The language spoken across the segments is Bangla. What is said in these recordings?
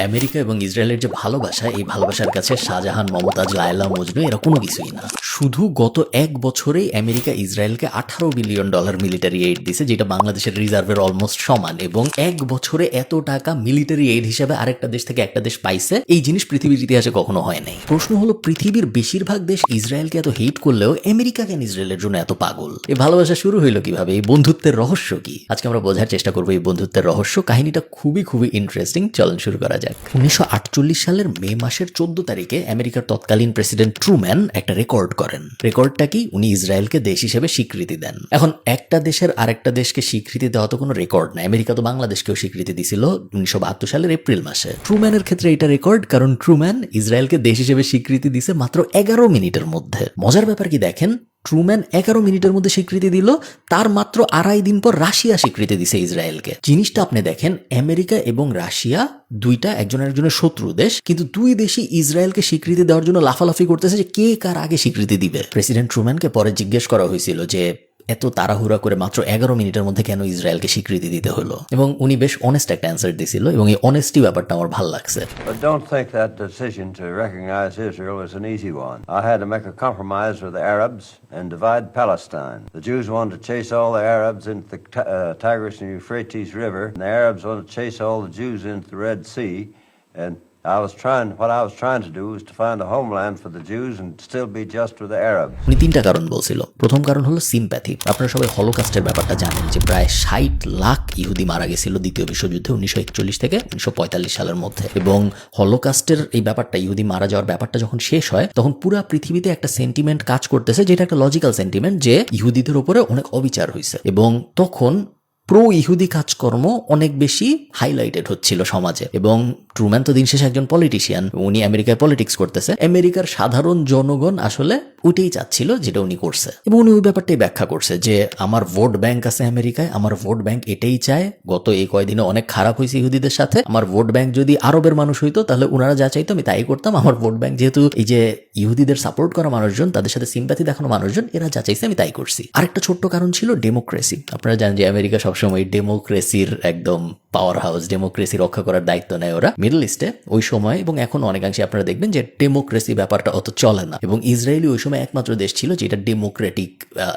আমেরিকা এবং ইসরায়েলের যে ভালোবাসা, এই ভালোবাসার কাছে শাহজাহান, মমতাজ, লায়লা, মজনু এরা কোনো কিছুই না। শুধু গত এক বছরেই আমেরিকা ইসরায়েলকে $18 বিলিয়ন মিলিটারি এইড দিছে, যেটা বাংলাদেশের রিজার্ভের অলমোস্ট সমান। এবং এক বছরে এত টাকা মিলিটারি এইড হিসেবে আরেকটা দেশ থেকে একটা দেশ পাইছে, এই জিনিস পৃথিবীর ইতিহাসে কখনো হয় নাই। প্রশ্ন হলো, পৃথিবীর বেশিরভাগ দেশ ইসরায়েলকে এত হেট করলেও আমেরিকা কেন ইসরায়েলের জন্য এত পাগল? এই ভালোবাসা শুরু হইলো কিভাবে? এই বন্ধুত্বের রহস্য কি? আজকে আমরা বোঝার চেষ্টা করবো এই বন্ধুত্বের রহস্য। কাহিনীটা খুবই ইন্টারেস্টিং। চলুন শুরু করা যাক। 1948 সালের মে মাসের 14 তারিখে আমেরিকার তৎকালীন প্রেসিডেন্ট ট্রুম্যান একটা রেকর্ড করেন। রেকর্ডটা কি? উনি ইসরায়েলকে দেশ হিসেবে স্বীকৃতি দেন। এখন একটা দেশের আরেকটা দেশকে স্বীকৃতি দেওয়া তো কোনো রেকর্ড না। আমেরিকা তো বাংলাদেশকেও স্বীকৃতি দিছিল 1972 সালের এপ্রিল মাসে। ট্রুম্যানের ক্ষেত্রে এটা রেকর্ড, কারণ ট্রুম্যান ইসরায়েলকে দেশ হিসেবে স্বীকৃতি দিছে মাত্র 11 মিনিটের মধ্যে। মজার ব্যাপার কি দেখেন, ট্রুম্যান 11 মিনিটের মধ্যে স্বীকৃতি দিল, তার মাত্র 2.5 দিন পর রাশিয়া স্বীকৃতি দিছে ইসরায়েলকে। জিনিসটা আপনি দেখেন, আমেরিকা এবং রাশিয়া দুইটা একজনের শত্রু দেশ, কিন্তু দুই দেশই ইসরায়েলকে স্বীকৃতি দেওয়ার জন্য লাফালাফি করতেছে যে কে কার আগে স্বীকৃতি দিবে। প্রেসিডেন্ট ট্রুম্যানকে পরে জিজ্ঞেস করা হয়েছিল যে এত তাড়াহুড়া করে মাত্র 11 মিনিটের মধ্যে কেন ইসরায়েলকে স্বীকৃতি দিতে হলো, এবং উনি বেশ অনেস্ট একটা অ্যান্সার দিছিল, এবং এই অনেস্টি ব্যাপারটা আমার ভালো লাগছে। But don't think that decision to recognize Israel was an easy one. I had to make a compromise with the Arabs and divide Palestine. The Jews wanted to chase all the Arabs into the Tigris and Euphrates River, and the Arabs wanted to chase all the Jews into the Red Sea. And what I was trying to do was to find a homeland for the Jews and still be just with the Arabs. উনি তিনটা কারণ বলছিল। প্রথম কারণ হলো সিম্প্যাথি। আপনারা সবাই হলোকাস্টের ব্যাপারটা জানেন যে প্রায় 60 লাখ ইহুদি মারা গেছিল দ্বিতীয় বিশ্বযুদ্ধে 1941 থেকে 1945 সালের মধ্যে। এবং হলোকাস্টের এই ব্যাপারটা, ইহুদি মারা যাওয়ার ব্যাপারটা যখন শেষ হয়, তখন পুরা পৃথিবীতে একটা সেন্টিমেন্ট কাজ করতেছে, যেটা একটা লজিক্যাল সেন্টিমেন্ট, যে ইহুদিদের উপরে অনেক অবিচার হয়েছে। এবং তখন প্রো ইহুদি কাজকর্ম অনেক বেশি হাইলাইটেড হচ্ছিল সমাজে। এবং ট্রুম্যান তো দিন শেষে একজন পলিটিশিয়ান, উনি আমেরিকায় পলিটিক্স করতেছে। আমেরিকার সাধারণ জনগণ আসলে ওইটাই চাচ্ছিল যেটা উনি করছে, এবং উনি ওই ব্যাপারটাই ব্যাখ্যা করছে যে আমার ভোট ব্যাংক আছে আমেরিকায়, আমার ভোট ব্যাংক এটাই চায়। গত এই কয়দিনে অনেক খারাপ হয়েছে ইহুদিদের সাথে। আমার ভোট ব্যাংক যদি আরবের মানুষ হইতো, তাহলে ওনারা যা চাইতো আমি তাই করতাম। আমার ভোট ব্যাংক যেহেতু এই যে ইহুদিদের সাপোর্ট করা মানুষজন, তাদের সাথে সিম্প্যাথি দেখানো মানুষজন, এরা যা চাইছে আমি তাই করছি। আরেকটা ছোট্ট কারণ ছিল ডেমোক্রেসি। আপনারা জানেন যে আমেরিকা সবসময় ডেমোক্রেসির একদম পাওয়ার হাউস, ডেমোক্রেসি রক্ষা করার দায়িত্ব নেয় ওরা। মিডল ইস্টে ওই সময় এবং এখন অনেকাংশে আপনারা দেখবেন যে ডেমোক্রেসি ব্যাপারটা অত চলে না, এবং ইসরায়েলি ওই সময় একমাত্র দেশ ছিল যেটা ডেমোক্রেটিক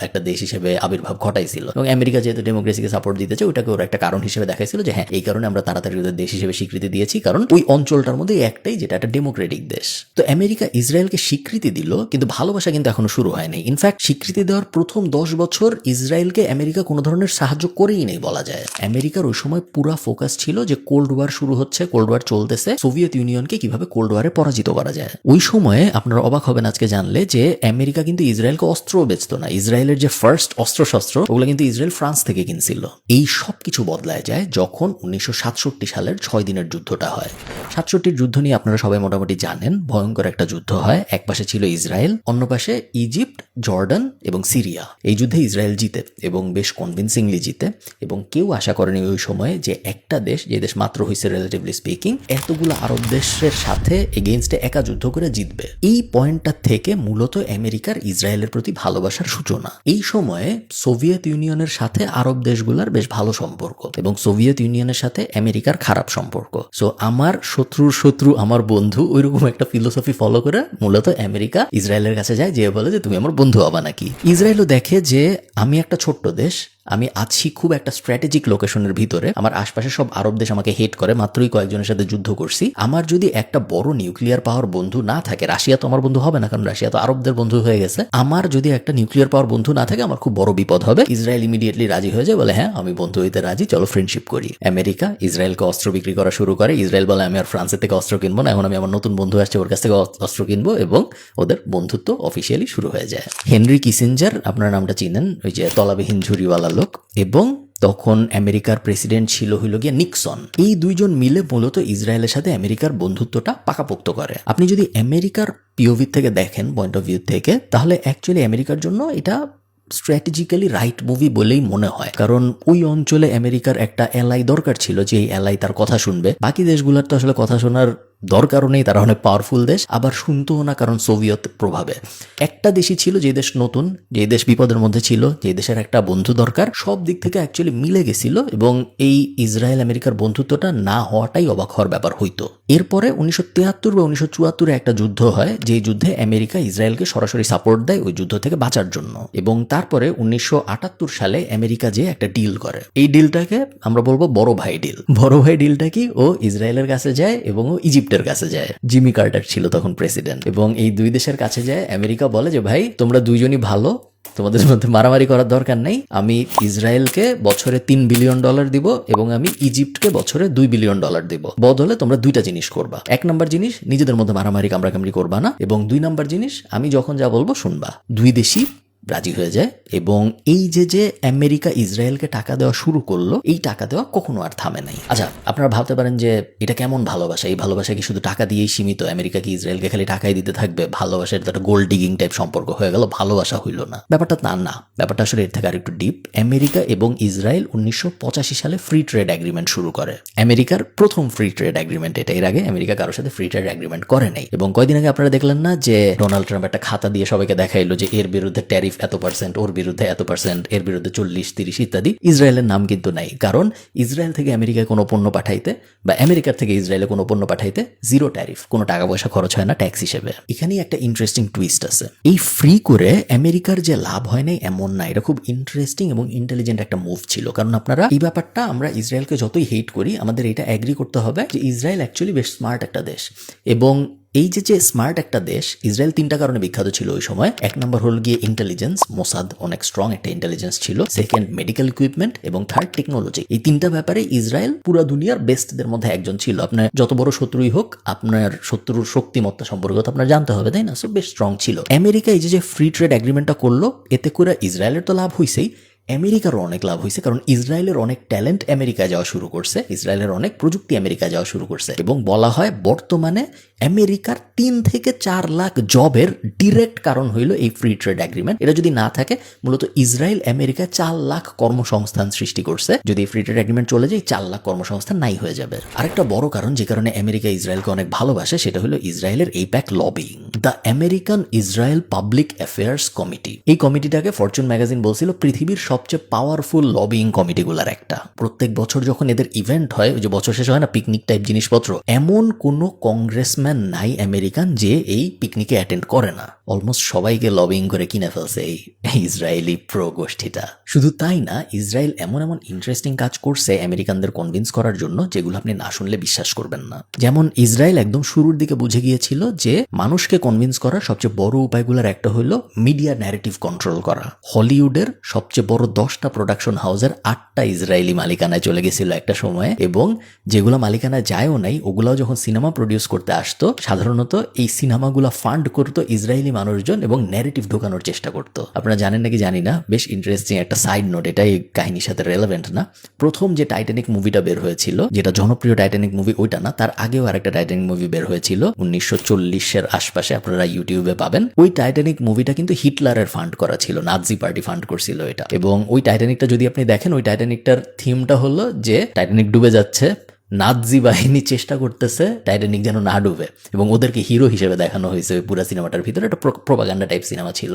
একটা দেশ হিসেবে আবির্ভাব ঘটাইছিল। এবং আমেরিকা যেহেতু ডেমোক্রেসিকে সাপোর্ট দিতেছে, ওইটাকে ওরা একটা কারণ হিসেবে দেখাইছিল যে হ্যাঁ, এই কারণে আমরা তাড়াতাড়ি ওদের দেশ হিসেবে স্বীকৃতি দিয়েছি, কারণ ওই অঞ্চলটার মধ্যে একটাই যেটা একটা ডেমোক্রেটিক দেশ। তো আমেরিকা ইসরায়েলকে স্বীকৃতি দিল, কিন্তু ভালোবাসা কিন্তু এখনো শুরু হয়নি। ইনফ্যাক্ট স্বীকৃতি দেওয়ার প্রথম 10 বছর ইসরায়েলকে আমেরিকা কোনো ধরনের সাহায্য করেই নেই বলা যায়। আমেরিকার ওই সময় পুরা ফোকাস ছিল যে কোল্ড ওয়ার শুরু হচ্ছে, কোল্ড ওয়ার চলতেছে, সোভিয়েত ইউনিয়নকে কিভাবে কোল্ড ওয়ারে পরাজিত করা যায়। ওই সময়ে আপনারা অবাক হবেন আজকে জানলে যে আমেরিকা কিন্তু ইসরায়েলকে অস্ত্র বেচতো না। ইসরায়েলের যে ফার্স্ট অস্ত্রশস্ত্র, ওগুলো কিন্তু ইসরায়েল ফ্রান্স থেকে কিনছিল। এই সব কিছু বদলায় যায় যখন 1967 সালের 6 দিনের যুদ্ধটা হয়। 67 যুদ্ধ নিয়ে আপনারা সবাই মোটামুটি জানেন। ভয়ঙ্কর একটা যুদ্ধ হয়। এক পাশে ছিল ইসরায়েল, অন্য পাশে ইজিপ্ট, জর্ডান এবং সিরিয়া। এই যুদ্ধে ইসরায়েল জিতে, এবং বেশ কনভিনসিংলি জিতে। এবং কেউ আশা করেনি ওই সময়ে যে একটা দেশ, যে দেশ মাত্র হয়েছে রিলেটিভলি স্পিকিং, এতগুলো আরব দেশের সাথে এগেইনস্টে একা যুদ্ধ করে জিতবে। এই পয়েন্টটা থেকে মূলত আমেরিকার ইসরায়েলের প্রতি ভালোবাসার সূচনা। এই সময়ে সোভিয়েত ইউনিয়নের সাথে আরব দেশগুলোর বেশ ভালো সম্পর্ক, এবং সোভিয়েত ইউনিয়নের সাথে আমেরিকার খারাপ সম্পর্ক। সো আমার শত্রুর শত্রু আমার বন্ধু, ওইরকম একটা ফিলোসফি ফলো করে মূলত আমেরিকা ইসরায়েলের কাছে যায়, যে বলে যে তুমি আমার বন্ধু হবা নাকি। ইসরায়েলও দেখে যে আমি একটা ছোট্ট দেশ, আমি আছি খুব একটা স্ট্র্যাটেজিক লোকেশনের ভিতরে, আমার আশপাশে সব আরব দেশ আমাকে হেট করে, মাত্রই কয়েকজনের সাথে যুদ্ধ করছি। আমার যদি একটা বড় নিউক্লিয়ার পাওয়ার বন্ধু না থাকে, রাশিয়া তো আমার বন্ধু হবে না, কারণ রাশিয়া তো আরবদের বন্ধু হয়ে গেছে। আমার যদি একটা নিউক্লিয়ার পাওয়ার বন্ধু না থাকে, আমার খুব বড় বিপদ হবে। ইসরায়েল ইমিডিয়েটলি রাজি হয়ে যায়, বলে হ্যাঁ আমি বন্ধু হইতে রাজি, চলো ফ্রেন্ডশিপ করি। আমেরিকা ইসরায়েলকে অস্ত্র বিক্রি করা শুরু করে। ইসরায়েল বলে আমি আর ফ্রান্সের থেকে অস্ত্র কিনবো না, এখন আমি আমার নতুন বন্ধু আসছে ওর কাছ থেকে অস্ত্র কিনবো, এবং ওদের বন্ধুত্ব অফিসিয়ালি শুরু হয়ে যায়। হেনরি কিসিঞ্জার, আপনার নামটা চিনেন, ওই যে তলাবিহীন ঝুড়িওয়ালা লোক, এবং তখন আমেরিকার প্রেসিডেন্ট ছিল হইল গিয়া নিক্সন। এই দুইজন মিলে মূলত ইসরায়েলের সাথে আমেরিকার বন্ধুত্বটা পাকাপোক্ত করে। আপনি যদি আমেরিকার পিওভি থেকে দেখেন, পয়েন্ট অফ ভিউ থেকে, তাহলে অ্যাকচুয়ালি আমেরিকার জন্য এটা স্ট্র্যাটেজিক্যালি রাইট মুভি বলেই মনে হয়, কারণ ওই অঞ্চলে আমেরিকার একটা এলাই দরকার ছিল, যে এই এলাই তার কথা শুনবে। বাকি দেশগুলোর তো আসলে কথা শোনার দরকারও নেই, তারা অনেক পাওয়ারফুল দেশ, আবার শুনতেও না কারণ সোভিয়েত প্রভাবে। একটা দেশই ছিল যে দেশ নতুন, যে দেশ বিপদের মধ্যে ছিল, যে দেশের একটা বন্ধু দরকার, সব দিক থেকে অ্যাকচুয়ালি মিলে গেছিল এবং এই ইসরায়েল আমেরিকার বন্ধুত্বটা না হওয়াটাই অবাক হওয়ার ব্যাপার হইতো। এরপরে 1973 বা 1974 একটা যুদ্ধ হয়, যে যুদ্ধে আমেরিকা ইসরায়েলকে সরাসরি সাপোর্ট দেয় ওই যুদ্ধ থেকে বাঁচার জন্য, এবং তারপরে 1978 সালে আমেরিকা যে একটা ডিল করে, এই ডিলটাকে আমরা বলবো বড় ভাই ডিল। বড় ভাই ডিলটা কি, ও ইসরায়েলের কাছে যায় এবং ও ইজিপ্টের কাছে যায়। জিমি কার্টার ছিল তখন প্রেসিডেন্ট, এবং এই দুই দেশের কাছে যায় আমেরিকা বলে যে ভাই তোমরা দুইজনই ভালো, তোমাদের মধ্যে মারামারি করার দরকার নেই, আমি ইসরায়েলকে বছরে $3 বিলিয়ন দিব এবং আমি ইজিপ্টকে বছরে $2 বিলিয়ন দিব, বদলে তোমরা দুইটা জিনিস করবা। এক নাম্বার জিনিস, নিজেদের মধ্যে মারামারি কামড়াকামড়ি করবা না, এবং 2 নাম্বার জিনিস, আমি যখন যা বলবো শুনবা। দুই দেশই রাজি হয়ে যায়, এবং এই যে আমেরিকা ইসরায়েলকে টাকা দেওয়া শুরু করলো, এই টাকা দেওয়া কখনো আর থামে নাই। আচ্ছা, আপনারা ভাবতে পারেন যে এটা কেমন ভালোবাসা, এই ভালোবাসা কি শুধু টাকা দিয়েই সীমিত, আমেরিকা কি ইসরায়েলকে খালি টাকাই দিতে থাকবে, ভালোবাসার একটা গোল্ড ডিগিং টাইপ সম্পর্ক হয়ে গেল, ভালোবাসা হইল না? ব্যাপারটা তা না, ব্যাপারটা আসলে এর থেকে আরেকটু ডিপ। আমেরিকা এবং ইসরায়েল 1985 সালে ফ্রি ট্রেড এগ্রিমেন্ট শুরু করে, আমেরিকার প্রথম ফ্রি ট্রেড এগ্রিমেন্ট এটা। এর আগে আমেরিকা কারোর সাথে ফ্রি ট্রেড এগ্রিমেন্ট করে নাই, এবং কয়দিন আগে আপনারা দেখলেন না যে ডোনাল্ড ট্রাম্প একটা খাতা দিয়ে সবাইকে দেখাইলো যে এর বিরুদ্ধে ট্যারিফ এত %, ওর বিরুদ্ধে এত %, এর বিরুদ্ধে 40-30 ইত্যাদি। ইসরায়েলের নাম কিন্তু নাই, কারণ ইসরায়েল থেকে আমেরিকায় কোনো পণ্য পাঠাইতে বা আমেরিকার থেকে ইসরায়েলে কোনো পণ্য পাঠাইতে 0 ট্যারিফ, কোনো টাকা পয়সা খরচ হয় না ট্যাক্স হিসেবে। এখানেই একটা ইন্টারেস্টিং টুইস্ট আছে। এই ফ্রি করে আমেরিকার যে লাভ হয় নাই এমন না, এটা খুব ইন্টারেস্টিং এবং ইন্টেলিজেন্ট একটা মুভ ছিল। কারণ আপনারা এই ব্যাপারটা, আমরা ইসরায়েলকে যতই হেট করি, আমাদের এটা অ্যাগ্রি করতে হবে যে ইসরায়েল অ্যাকচুয়ালি বেশ স্মার্ট একটা দেশ। এবং এই যে স্মার্ট একটা দেশ, ইসরায়েল 3টা কারণে বিখ্যাত ছিল ওই সময়। এক নম্বর হল গিয়ে ইন্টেলিজেন্স, মোসাদ অনেক স্ট্রং একটা ইন্টেলিজেন্স ছিল। সেকেন্ড মেডিকেল ইকুইপমেন্ট, এবং থার্ড টেকনোলজি। এই 3টা ব্যাপারে ইসরায়েল পুরো দুনিয়ার বেস্টদের মধ্যে একজন ছিল। আপনার যত বড় শত্রুই হোক, আপনার শত্রুর শক্তিমত্তা সম্পর্কে তো আপনার জানতে হবে, তাই না? সো বেশ স্ট্রং ছিল। আমেরিকা এই যে ফ্রি ট্রেড এগ্রিমেন্টটা করলো, এতে করে ইসরায়েলের তো লাভ হইছেই, আমেরিকারও অনেক লাভ হয়েছে, কারণ ইসরায়েলের অনেক ট্যালেন্ট আমেরিকায় যাওয়া শুরু করছে, ইসরায়েলের অনেক প্রযুক্তি আমেরিকায় যাওয়া শুরু করছে, এবং বলা হয় বর্তমানে আমেরিকার 3 থেকে 4 লাখ জবের ডিরেক্ট কারণ হইল এই ফ্রি ট্রেড এগ্রিমেন্ট। এটা যদি না থাকে, মূলত ইসরায়েল আমেরিকায় 4 লাখ কর্মসংস্থান সৃষ্টি করছে। যদি ফ্রি ট্রেড এগ্রিমেন্ট চলে যায়, 4 লাখ কর্মসংস্থান নাই হয়ে যাবে। আরেকটা বড় কারণ যে কারণে আমেরিকা ইসরায়েলকে অনেক ভালোবাসে, সেটা হলো ইসরায়েলের AIPAC lobbying, the American Israel public affairs committee. এই কমিটিটাকে ফরচুন ম্যাগাজিন বলছিল পৃথিবীর সবচেয়ে পাওয়ারফুল লবিং কমিটিগুলার একটা। প্রত্যেক বছর যখন এদের ইভেন্ট হয়, ওই যে বছর শেষে হয় না পিকনিক টাইপ জিনিসপত্র, এমন কোনো কংগ্রেসম্যান নাই আমেরিকান যে এই পিকনিকে অ্যাটেন্ড করে না। অলমোস্ট সবাইকে লবিং করে কিনে ফেলছে এই ইসরায়েলি প্রো গোষ্ঠীটা। শুধু তাই না, ইসরায়েল এমন এমন ইন্টারেস্টিং কাজ করছে আমেরিকানদের কনভিন্স করার জন্য, যেগুলো আপনি না শুনলে বিশ্বাস করবেন না। যেমন ইসরায়েল একদম শুরুর দিকে বুঝে গিয়েছিল যে মানুষকে কনভিন্স করার সবচেয়ে বড় উপায়গুলোর একটা হলো মিডিয়া ন্যারেটিভ কন্ট্রোল করা। হলিউডের সবচেয়ে বড় 10টা প্রোডাকশন হাউসের 8টা ইসরায়েলি মালিকানায় চলে গেছিল একটা সময়ে, এবং যেগুলো মালিকানায় যায়ও নাই, ওগুলাও যখন সিনেমা প্রডিউস করতে আসতো, সাধারণত এই সিনেমাগুলো ফান্ড করতো ইসরায়েলি মানুষজন এবং ন্যারেটিভ ঢোকানোর চেষ্টা করতো। আপনারা জানেন নাকি জানি না, বেশ ইন্টারেস্টিং একটা সাইড নোট, এটা এই কাহিনীর সাথে রেলেভেন্ট না। প্রথম যে টাইটানিক মুভিটা বের হয়েছিল, যেটা জনপ্রিয় টাইটানিক মুভি, ওইটা না, তার আগেও আরেকটা টাইটানিক মুভি বের হয়েছিল 1940-এর আশপাশে, আপনারা ইউটিউবে পাবেন। ওই টাইটানিক মুভিটা কিন্তু হিটলারের ফান্ড করা ছিল, নাজি পার্টি ফান্ড করছিল এটা। এবং ওই টাইটানিকটা যদি আপনি দেখেন, ওই টাইটানিকটার থিমটা হলো যে টাইটানিক ডুবে যাচ্ছে, নাজি বাহিনী চেষ্টা করতেছে টাইটানিক যেন না ডুবে, এবং ওদেরকে হিরো হিসেবে দেখানো হয়েছে পুরো সিনেমাটার ভিতরে। একটা প্রোপাগান্ডা টাইপ সিনেমা ছিল।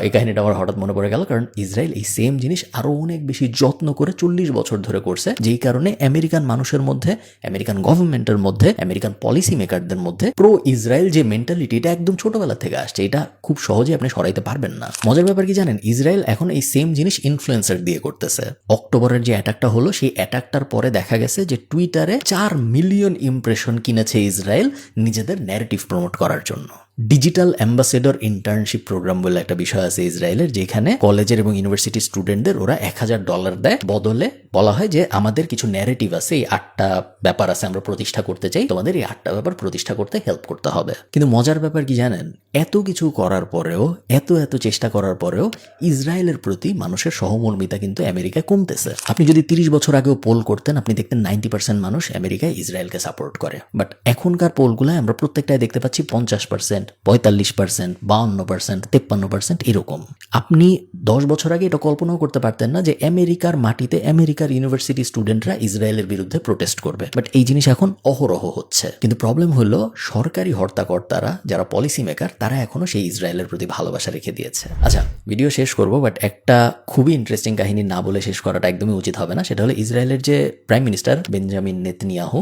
এই কাহিনীটা আমার হঠাৎ মনে পড়ে গেল, কারণ ইসরায়েল এই সেম জিনিস আরো অনেক বেশি যত্ন করে 40 বছর ধরে করছে, যেই কারণে আমেরিকান মানুষের মধ্যে, আমেরিকান গভর্নমেন্টের মধ্যে, আমেরিকান পলিসি মেকারদের মধ্যে প্রো ইসরায়েল যে মেন্টালিটি, এটা একদম ছোটবেলা থেকে আসছে। এটা খুব সহজে আপনি সরাইতে পারবেন না। মজার ব্যাপার কি জানেন, ইসরায়েল এখন এই সেম জিনিস ইনফ্লুয়েন্সার দিয়ে করতেছে। অক্টোবরের যে অ্যাটাকটা হলো, সেই অ্যাটাকটার পরে দেখা গেছে যে টুইটারে 4 মিলিয়ন ইমপ্রেশন কিনেছে ইসরায়েল নিজেদের ন্যারেটিভ প্রমোট করার জন্য। ডিজিটাল অ্যাম্বাসেডর ইন্টার্নশিপ প্রোগ্রাম বলে একটা বিষয় আছে ইসরায়েলের, যেখানে কলেজের এবং ইউনিভার্সিটি স্টুডেন্টদের ওরা $1000 দেয়, বদলে বলা হয় যে আমাদের কিছু ন্যারেটিভ আছে, এই 8টা ব্যাপার আছে আমরা প্রতিষ্ঠা করতে চাই, তোমাদের এই 8টা ব্যাপার প্রতিষ্ঠা করতে হেল্প করতে হবে। কিন্তু মজার ব্যাপার কি জানেন, এত কিছু করার পরেও, এত চেষ্টা করার পরেও ইসরায়েলের প্রতি মানুষের সহমর্মিতা কিন্তু আমেরিকায় কমতেছে। আপনি যদি 30 বছর আগেও পোল করতেন, আপনি দেখতেন 90% মানুষ আমেরিকায় ইসরায়েলকে সাপোর্ট করে। বাট এখনকার পোলগুলায় আমরা প্রত্যেকটায় দেখতে পাচ্ছি 50%, 45%, 52%, 53% এরকম। আপনি 10 বছর আগে এটা কল্পনাও করতে পারতেন না যে আমেরিকার মাটিতে আমেরিকার ইউনিভার্সিটি স্টুডেন্টরা ইসরায়েলের বিরুদ্ধে প্রোটেস্ট করবে, বাট এই জিনিস এখন অহরহ হচ্ছে। কিন্তু প্রবলেম হলো সরকারি হর্তাকর্তারা যারা পলিসি মেকার তারা এখনো সেই ইসরায়েলের প্রতি ভালোবাসা রেখে দিয়েছে। আচ্ছা, ভিডিও শেষ করবো, বাট একটা খুবই ইন্টারেস্টিং কাহিনী না বলে শেষ করাটা একদমই উচিত হবে না। সেটা হলো ইসরায়েলের যে প্রাইম মিনিস্টার বেঞ্জামিন নেতানিয়াহু,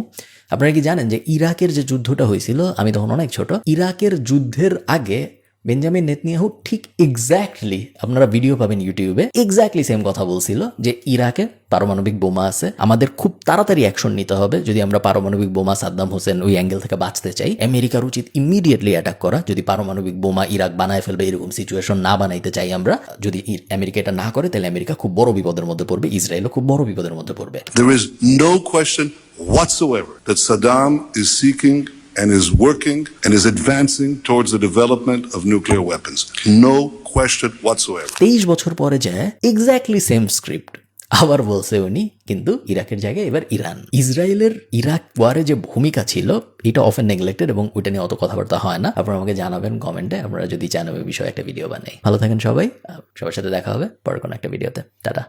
আপনারা কি জানেন যে ইরাকের যে যুদ্ধটা হয়েছিল, আমি তখন অনেক ছোট, ইরাকের যুদ্ধের আগে বেঞ্জামিন নেতানিয়াহু ঠিক এক্স্যাক্টলি, আপনারা ভিডিও পাবেন ইউটিউবে, এক্স্যাক্টলি সেম কথা বলছিল যে ইরাকে পারমাণবিক বোমা আছে, আমাদের খুব তাড়াতাড়ি অ্যাকশন নিতে হবে যদি আমরা পারমাণবিক বোমা সাদ্দাম হোসেন ওই অ্যাঙ্গেল থেকে বাঁচতে চাই। আমেরিকার উচিত ইমিডিয়েটলি অ্যাটাক করা যদি পারমাণবিক বোমা ইরাক বানায় ফেলবে, এরকম সিচুয়েশন না বানাইতে চাই আমরা। যদি আমেরিকা এটা না করে তাহলে আমেরিকা খুব বড় বিপদের মধ্যে পড়বে, ইসরায়েলও খুব বড় বিপদের মধ্যে পড়বে। There is no question whatsoever that Saddam is seeking and is working and is advancing towards the development of nuclear weapons. No question whatsoever. 23 বছর পরে যায় এক্স্যাক্টলি সেম স্ক্রিপ্ট আবার বলছে উনি, কিন্তু ইরাকের জায়গায় এবার ইরান। ইসরায়েলের ইরাক ওয়ারে যে ভূমিকা ছিল এটা অফেন নেগলেক্টেড এবং ওইটা নিয়ে অত কথাবার্তা হয় না। আপনারা আমাকে জানাবেন কমেন্টে, আপনারা যদি চান ওই বিষয়ে একটা ভিডিও বানাই। ভালো থাকেন সবাই, সবার সাথে দেখা হবে পরে কোনো একটা ভিডিওতে। টাটা।